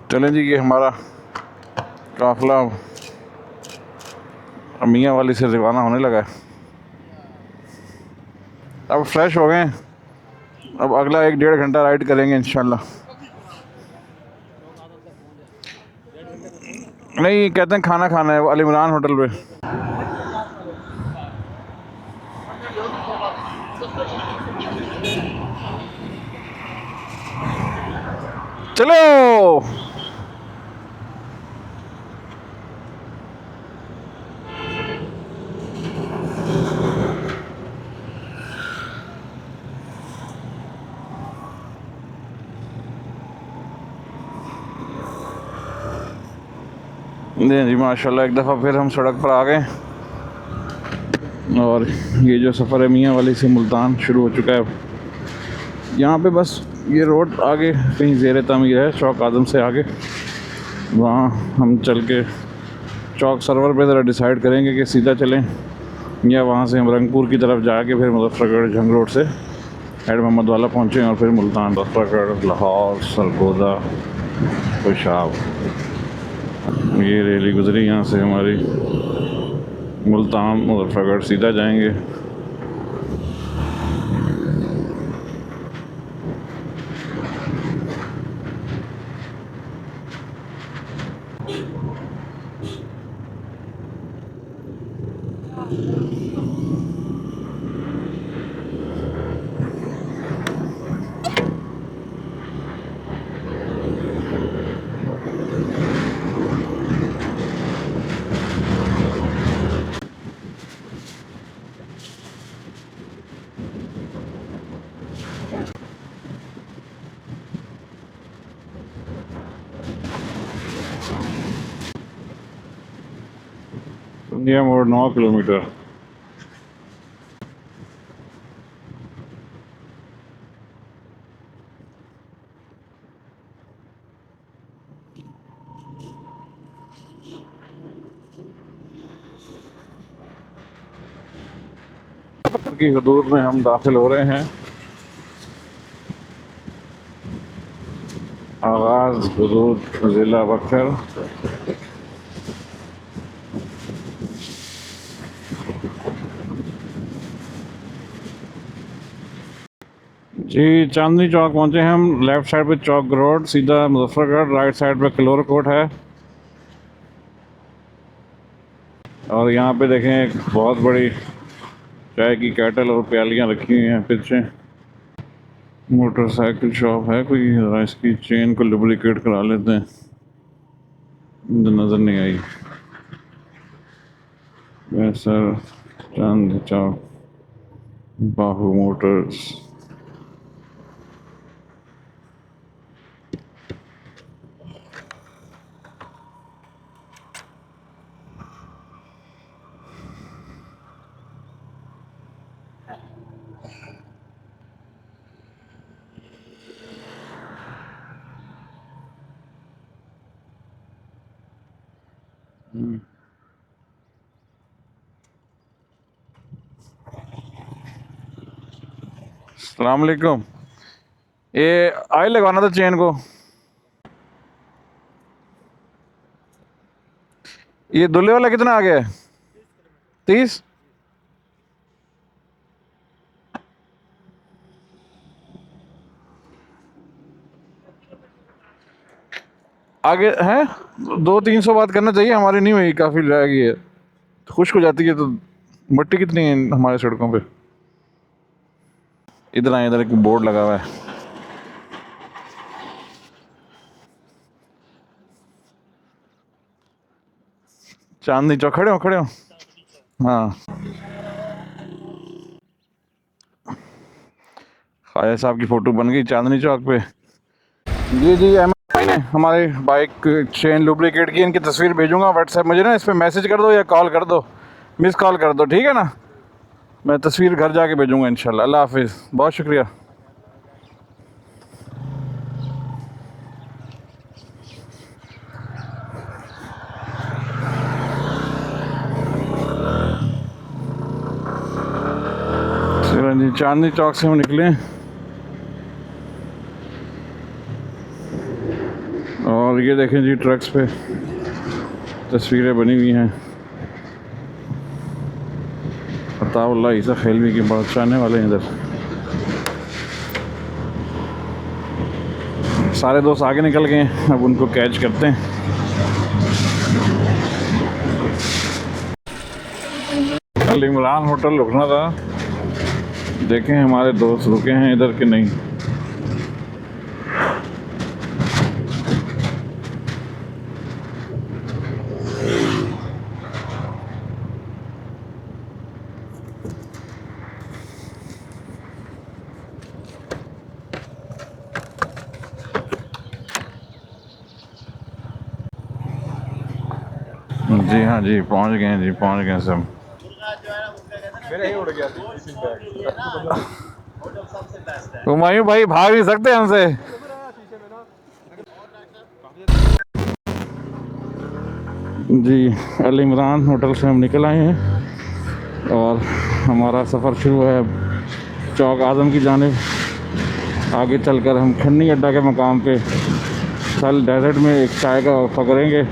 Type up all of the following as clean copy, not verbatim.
चलें जी, ये हमारा काफ़िला मियाँ वाली से रवाना होने लगा है। अब फ्रेश हो गए, अब अगला 1-1.5 घंटा राइड करेंगे इंशाल्लाह। नहीं, कहते हैं खाना खाना है अल इमरान होटल पे। चलो जी माशाल्लाह, एक दफ़ा फिर हम सड़क पर आ गए और ये जो सफ़र है मियाँ वाली से मुल्तान शुरू हो चुका है। यहाँ पे बस ये रोड आगे कहीं ज़ेर तामीर है, चौक आदम से आगे। वहाँ हम चल के चौक सरवर पे ज़रा डिसाइड करेंगे कि सीधा चलें या वहाँ से हम रंगपुर की तरफ जाके फिर मुजफ्फरगढ़ जंग रोड से हेड मोहम्मद वाला पहुँचें और फिर मुल्तान, मुजफ्फरगढ़, लाहौर, सरगोदा, पेशाब। ये रैली गुजरी यहाँ से हमारी, मुल्तान मुजफ्फरगढ़ सीधा जाएंगे। इंडिया मोड़ 9 किलोमीटर। की हदूद में हम दाखिल हो रहे हैं। आगाज़ हदूद ज़िला बक्सर। जी चांदनी चौक पहुँचे हैं हम। लेफ़्ट साइड पे चौक रोड, सीधा मुजफ्फरगढ़, राइट साइड पे क्लोर कोट है। और यहाँ पे देखें एक बहुत बड़ी चाय की केटल और प्यालियाँ रखी हुई हैं पीछे। मोटरसाइकिल शॉप है कोई, ज़रा इसकी चेन को लुब्रिकेट करा लेते हैं। नज़र नहीं आई। सर चांदनी चौक, बाहू मोटर्स। अस्सलाम वालेकुम। ये ऑयल लगवाना था चेन को। ये दुल्हे वाला कितना आ गया है? 30। आगे हैं 200-300 बात करना चाहिए, हमारी नहीं हुई, काफ़ी रह गई है, खुश्क हो जाती है। तो मिट्टी कितनी है हमारे सड़कों पे। इधर आए, इधर एक बोर्ड लगा हुआ है। चांदनी चौक, खड़े हो खड़े हो। हाँ, ख्वाजा साहब की फ़ोटो बन गई चांदनी चौक पे। जी जी, भाई ने हमारी बाइक चेन लुब्रिकेट की, इनकी तस्वीर भेजूंगा व्हाट्सएप। मुझे ना इस पर मैसेज कर दो या कॉल कर दो, मिस कॉल कर दो, ठीक है ना। मैं तस्वीर घर जाके भेजूंगा इंशाल्लाह। अल्लाह हाफिज़, बहुत शुक्रिया। चलो जी, चांदनी चौक से हम निकले और ये देखें जी, ट्रक्स पे तस्वीरें बनी हुई हैं। अताउल्लाह ईसा खेलवी की बहुत चाहने वाले हैं इधर। सारे दोस्त आगे निकल गए हैं, अब उनको कैच करते हैं। अल इमरान होटल रुकना था, देखें हमारे दोस्त रुके हैं इधर कि नहीं। जी हाँ जी, पहुंच गए हैं जी, पहुंच गए सब। मेरे ही उड़ गया हुमायूं भाई भाग नहीं सकते हमसे। जी, अल इमरान होटल से हम निकल आए हैं और हमारा सफ़र शुरू है चौक आज़म की जानिब। आगे चलकर हम खन्नी अड्डा के मकाम पे सल डेजर्ट में एक चाय का वक़्फ़ा करेंगे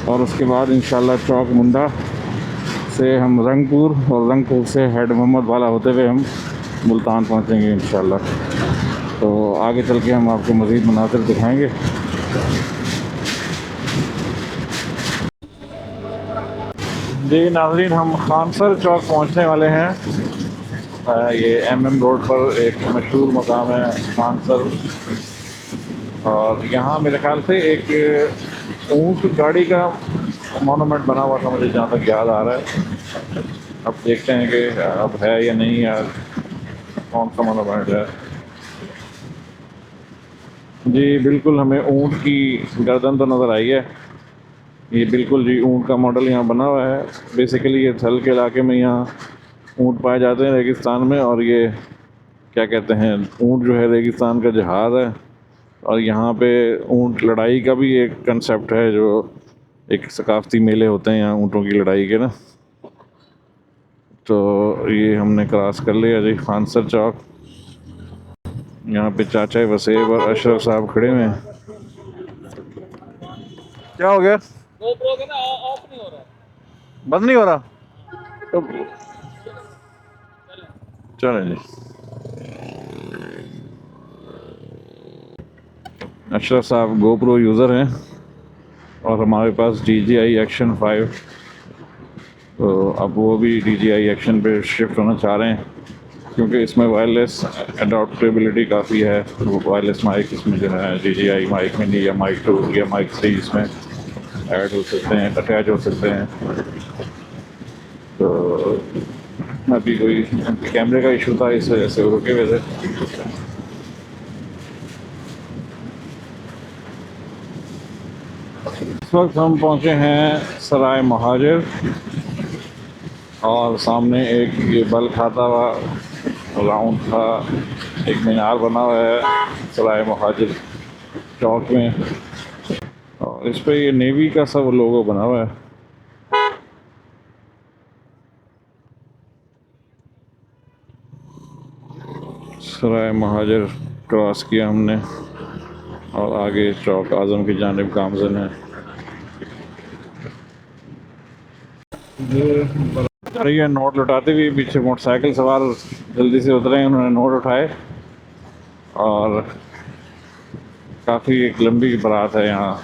और उसके बाद इंशाल्लाह चौक मुंडा से हम रंगपुर और रंगपुर से हेड मोहम्मद वाला होते हुए हम मुल्तान पहुंचेंगे इंशाल्लाह। तो आगे चल के हम आपको मज़ीद मनाज़िर दिखाएंगे। जी नाज़रीन, हम खानसर चौक पहुंचने वाले हैं। ये MM रोड पर एक मशहूर मकाम है खानसर, और यहाँ मेरे ख्याल से एक ऊँट गाड़ी का मोनूमेंट बना हुआ था, मुझे जहाँ तक याद आ रहा है। अब देखते हैं कि अब है या नहीं, या कौन सा मोनूमेंट है। जी बिल्कुल, हमें ऊँट की गर्दन तो नज़र आई है। ये बिल्कुल जी ऊँट का मॉडल यहाँ बना हुआ है। बेसिकली ये थल के इलाके में यहाँ ऊँट पाए जाते हैं रेगिस्तान में, और ये क्या कहते हैं, ऊँट जो है रेगिस्तान का जहाज़ है। और यहाँ पे ऊँट लड़ाई का भी एक कंसेप्ट है, जो एक सकाफ़ती मेले होते हैं यहाँ ऊँटों की लड़ाई के ना। तो ये हमने क्रॉस कर लिया जी खानसर चौक। यहाँ पे चाचा वसेब और अशरफ साहब खड़े हुए हैं। क्या हो गया? GoPro के ना ऑफ नहीं हो रहा, बंद नहीं हो रहा तो चलें जी। अशरफ साहब GoPro यूज़र हैं और हमारे पास DJI Action 5, तो अब वो भी DJI Action पे शिफ्ट होना चाह रहे हैं, क्योंकि इसमें वायरलेस अडॉप्टेबिलिटी काफ़ी है। वायरलेस माइक इसमें जो है DJI माइक में नहीं, या माइक 2 या माइक 3 इसमें ऐड हो सकते हैं, अटैच हो सकते हैं। तो अभी कोई कैमरे का इशू था, इस वजह से वो रुके हुए थे। इस वक्त हम पहुँचे हैं सराय महाजिर, और सामने एक ये बल खाता हुआ राउंड था एक मीनार बना हुआ है सराय महाजिर चौक में, और इस पे ये नेवी का सब लोगो बना हुआ है। सराय महाजिर क्रॉस किया हमने और आगे चौक आज़म की जानिब गामजन है। ये नोट लुटाते हुए पीछे मोटरसाइकिल सवार जल्दी से उतरे हैं, उन्होंने नोट उठाए, और काफ़ी एक लंबी बारात है यहाँ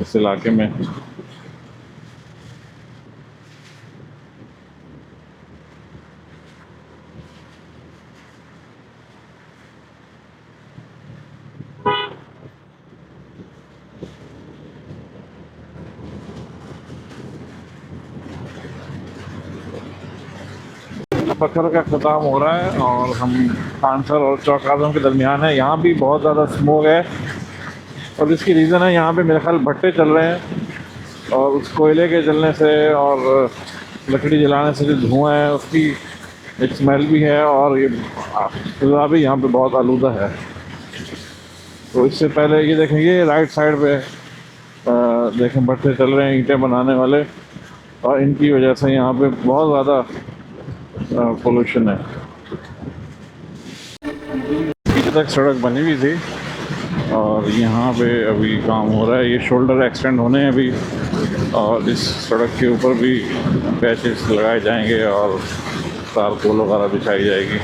इस इलाके में। पत्थर का ख़त्म हो रहा है और हम खानसर और चौक आज़म के दरमियान है। यहाँ भी बहुत ज़्यादा स्मोक है, और इसकी रीज़न है यहाँ पे मेरे ख्याल भट्टे चल रहे हैं, और उस कोयले के जलने से और लकड़ी जलाने से जो धुआं है उसकी एक स्मेल भी है, और ये फिजा भी यहाँ पे बहुत आलूदा है। तो इससे पहले ये देखेंगे राइट साइड पे देखें भट्टे चल रहे हैं ईंटें बनाने वाले, और इनकी वजह से यहाँ पे बहुत ज़्यादा पोल्यूशन है। पीछे तक सड़क बनी हुई थी और यहाँ पे अभी काम हो रहा है, ये शोल्डर एक्सटेंड होने हैं अभी, और इस सड़क के ऊपर भी पैचेस लगाए जाएंगे और तारकोल वगैरह बिछाई जाएगी।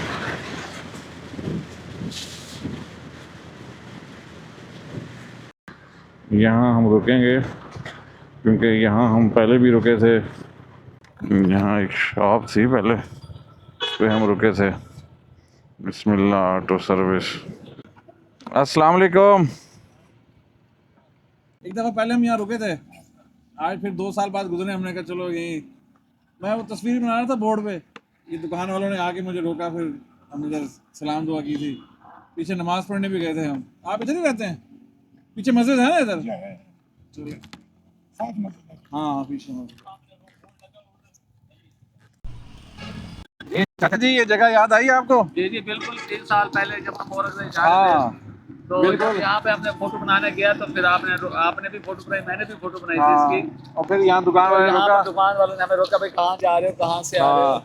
यहाँ हम रुकेंगे क्योंकि यहाँ हम पहले भी रुके थे। यहाँ एक शॉप थी पहले, उस पर हम रुके थे। बिस्मिल्लाह ऑटो सर्विस। अस्सलाम वालेकुम। एक दफ़ा पहले हम यहाँ रुके थे, आज फिर 2 साल बाद गुजरे। हमने कहा चलो यहीं, मैं वो तस्वीर बना रहा था बोर्ड पे, ये दुकान वालों ने आके मुझे रोका, फिर हमने इधर सलाम दुआ की थी। पीछे नमाज़ पढ़ने भी गए थे हम। आप इधर ही रहते हैं? पीछे मस्जिद है ना इधर? हाँ पीछे मस्जिद। चाचा जी ये जगह याद आई आपको? जी जी बिल्कुल, 3 साल पहले जब हम मोरग से जा हाँ रहे थे तो बिल्कुल। यहाँ पे हमने फोटो बनाने गया, तो फिर आपने भी फोटो बनाई, मैंने भी फोटो बनाई थी इसकी। और फिर यहाँ दुकान वाले यहाँ रोका। पे दुकान वालों ने हमें रोका, भाई कहाँ जा रहे हो, कहाँ से आ रहे हो।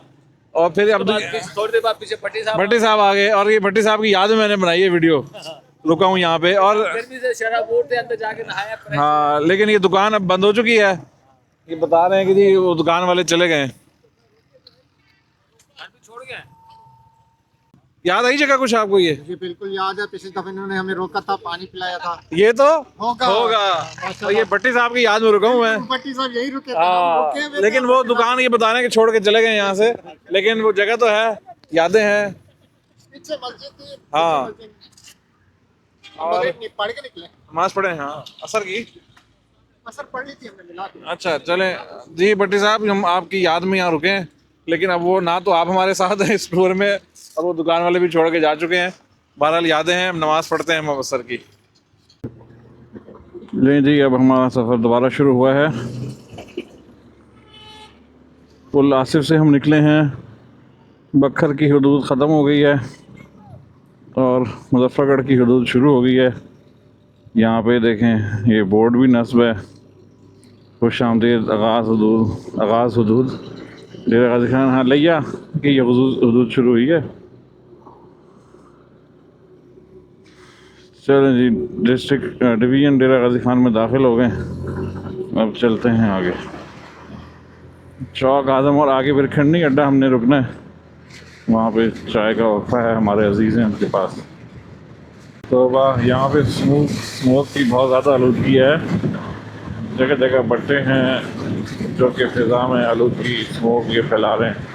और फिर अब थोड़ी देर बाद पीछे भट्टी साहब आ गए, और ये भट्टी साहब की याद में मैंने बनाई है वीडियो। रुका हूँ यहाँ पे, और गर्मी से शराब थे, अंदर जाके नहाया। हाँ लेकिन ये दुकान अब बंद हो चुकी है। ये बता रहे हैं कि जी वो दुकान वाले चले गए। छोड़ गए। याद आई जगह कुछ आपको? ये जी बिल्कुल याद है, पिछली दफे इन्होंने हमें रोका था, पानी पिलाया था। ये तो होगा और ये भट्टी साहब की याद में रुका हूँ मैं। भट्टी साहब यही रुके थे, हम हाँ रुके हुए थे। लेकिन वो दुकान ये बता रहे हैं कि छोड़ के चले गए यहाँ से, लेकिन वो जगह तो है, यादें हैं। पीछे मस्जिद थी। हाँ। पीछे मस्जिद। हम लोग पढ़ के निकले, नमाज पढ़े। हाँ असर की। असर पढ़ ली थी हमने, मिला दी। अच्छा चले जी भट्टी साहब, हम आपकी याद में यहाँ रुके हैं, लेकिन अब वो ना तो आप हमारे साथ हैं इस टूर में, और वो दुकान वाले भी छोड़ के जा चुके हैं। बहरहाल यादें हैं, नमाज़ पढ़ते हैं हम असर की। ले जी अब हमारा सफ़र दोबारा शुरू हुआ है। पुल आसिफ से हम निकले हैं, बखर की हदूद ख़त्म हो गई है और मुज़फ़्फ़रगढ़ की हदूद शुरू हो गई है। यहाँ पे देखें ये बोर्ड भी नस्ब है, खुश आमदीद आगाज़ हदूद डेरा गाज़ी खान। हाँ लिया कि ये हदूद शुरू हुई है। चलें जी, डिस्ट्रिक्ट डिवीज़न डेरा गाज़ी खान में दाखिल हो गए। अब चलते हैं आगे। चौक आज़म और आगे फिर खंडी अड्डा हमने रुकना है, वहाँ पे चाय का वक़फ़ा है, हमारे अजीज़ हैं उनके पास। तो वाह यहाँ पे स्मोक की बहुत ज़्यादा आलूदगी है, जगह जगह भट्टे हैं जो कि फ़िज़ा में आलूदगी स्मोक ये फैला रहे हैं,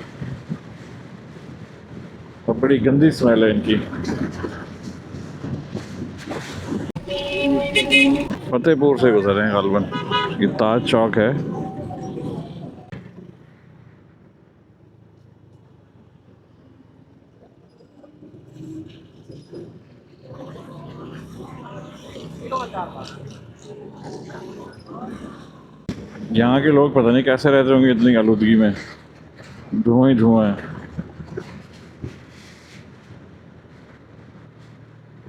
और बड़ी गंदी स्मेल है इनकी। फतेहपुर से गुजरे हैं गालबन, ये ताज चौक है। यहाँ के लोग पता नहीं कैसे रहते होंगे इतनी आलूदगी में, धुआं ही धुआं है।